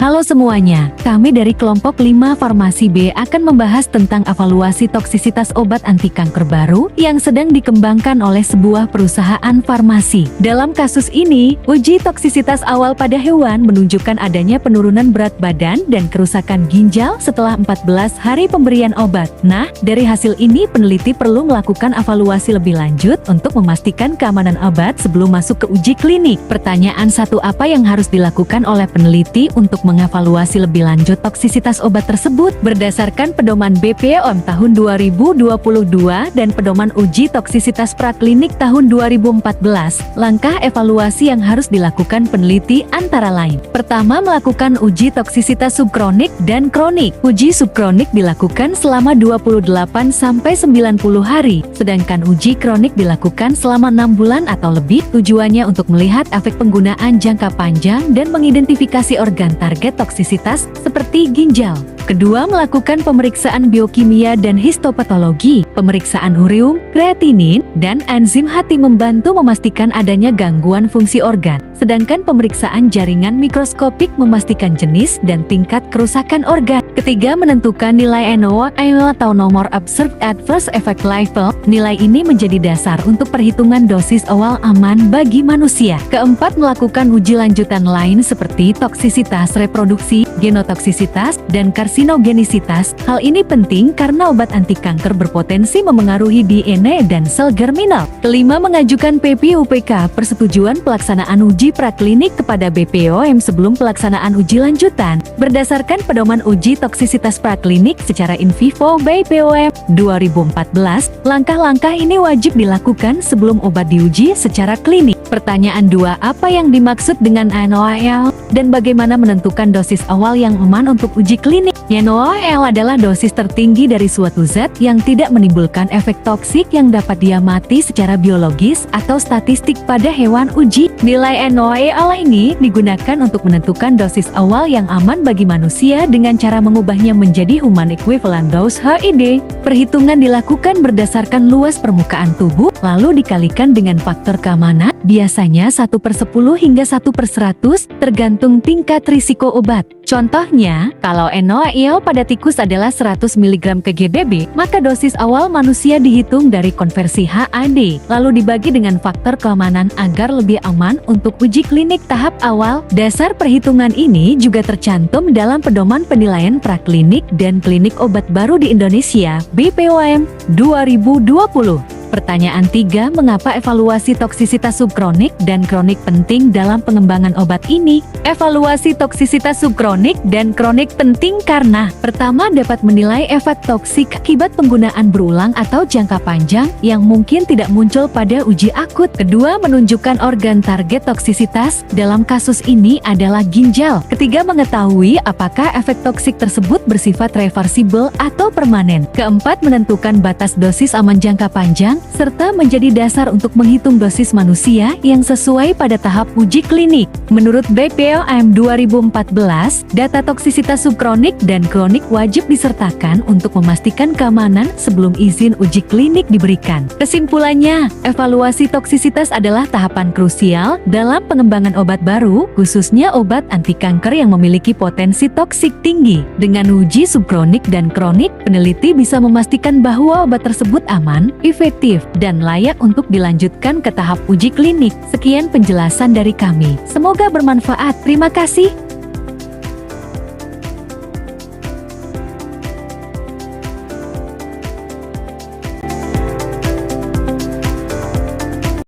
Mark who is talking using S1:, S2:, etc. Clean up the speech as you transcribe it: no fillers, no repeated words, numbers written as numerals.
S1: Halo semuanya, kami dari kelompok 5 Farmasi B akan membahas tentang evaluasi toksisitas obat anti kanker baru yang sedang dikembangkan oleh sebuah perusahaan farmasi. Dalam kasus ini, uji toksisitas awal pada hewan menunjukkan adanya penurunan berat badan dan kerusakan ginjal setelah 14 hari pemberian obat. Nah, dari hasil ini peneliti perlu melakukan evaluasi lebih lanjut untuk memastikan keamanan obat sebelum masuk ke uji klinik. Pertanyaan satu, apa yang harus dilakukan oleh peneliti untuk mengevaluasi lebih lanjut toksisitas obat tersebut? Berdasarkan pedoman BPOM tahun 2022 dan pedoman uji toksisitas praklinik tahun 2014, langkah evaluasi yang harus dilakukan peneliti antara lain. Pertama, melakukan uji toksisitas subkronik dan kronik. Uji subkronik dilakukan selama 28-90 hari, sedangkan uji kronik dilakukan selama 6 bulan atau lebih. Tujuannya untuk melihat efek penggunaan jangka panjang dan mengidentifikasi organ target toksisitas seperti ginjal. Kedua, melakukan pemeriksaan biokimia dan histopatologi. Pemeriksaan ureum, kreatinin, dan enzim hati membantu memastikan adanya gangguan fungsi organ. Sedangkan pemeriksaan jaringan mikroskopik memastikan jenis dan tingkat kerusakan organ. Ketiga, menentukan nilai NOAEL atau nomor Observed Adverse Effect Level. Nilai ini menjadi dasar untuk perhitungan dosis awal aman bagi manusia. Keempat, melakukan uji lanjutan lain seperti toksisitas reproduksi, genotoksisitas, dan karsinogenisitas. Hal ini penting karena obat anti kanker berpotensi memengaruhi DNA dan sel germinal. Kelima, mengajukan PPUPK persetujuan pelaksanaan uji praklinik kepada BPOM sebelum pelaksanaan uji lanjutan. Berdasarkan pedoman uji toksisitas praklinik secara in vivo BPOM 2014, langkah-langkah ini wajib dilakukan sebelum obat diuji secara klinik. Pertanyaan 2, apa yang dimaksud dengan NOAEL dan bagaimana menentukan dosis awal yang aman untuk uji klinik? NOAEL adalah dosis tertinggi dari suatu zat yang tidak menimbulkan efek toksik yang dapat diamati secara biologis atau statistik pada hewan uji. Nilai NOAEL ini digunakan untuk menentukan dosis awal yang aman bagi manusia dengan cara mengubahnya menjadi human equivalent dose HED. Perhitungan dilakukan berdasarkan luas permukaan tubuh, lalu dikalikan dengan faktor keamanan, biasanya 1/10 hingga 1/100, tergantung tingkat risiko obat. Contohnya, kalau NOAEL pada tikus adalah 100 mg ke GDB, maka dosis awal manusia dihitung dari konversi HAD, lalu dibagi dengan faktor keamanan agar lebih aman untuk uji klinik tahap awal. Dasar perhitungan ini juga tercantum dalam pedoman penilaian praklinik dan klinik obat baru di Indonesia, BPOM 2020. Pertanyaan 3, mengapa evaluasi toksisitas subkronik dan kronik penting dalam pengembangan obat ini? Evaluasi toksisitas subkronik dan kronik penting karena pertama, dapat menilai efek toksik akibat penggunaan berulang atau jangka panjang yang mungkin tidak muncul pada uji akut. Kedua, menunjukkan organ target toksisitas, dalam kasus ini adalah ginjal. Ketiga, mengetahui apakah efek toksik tersebut bersifat reversibel atau permanen. Keempat, menentukan batas dosis aman jangka panjang serta menjadi dasar untuk menghitung dosis manusia yang sesuai pada tahap uji klinik. Menurut BPOM 2014, data toksisitas subkronik dan kronik wajib disertakan untuk memastikan keamanan sebelum izin uji klinik diberikan. Kesimpulannya, evaluasi toksisitas adalah tahapan krusial dalam pengembangan obat baru, khususnya obat anti kanker yang memiliki potensi toksik tinggi. Dengan uji subkronik dan kronik, peneliti bisa memastikan bahwa obat tersebut aman, efektif, dan layak untuk dilanjutkan ke tahap uji klinik. Sekian penjelasan dari kami. Semoga bermanfaat. Terima kasih.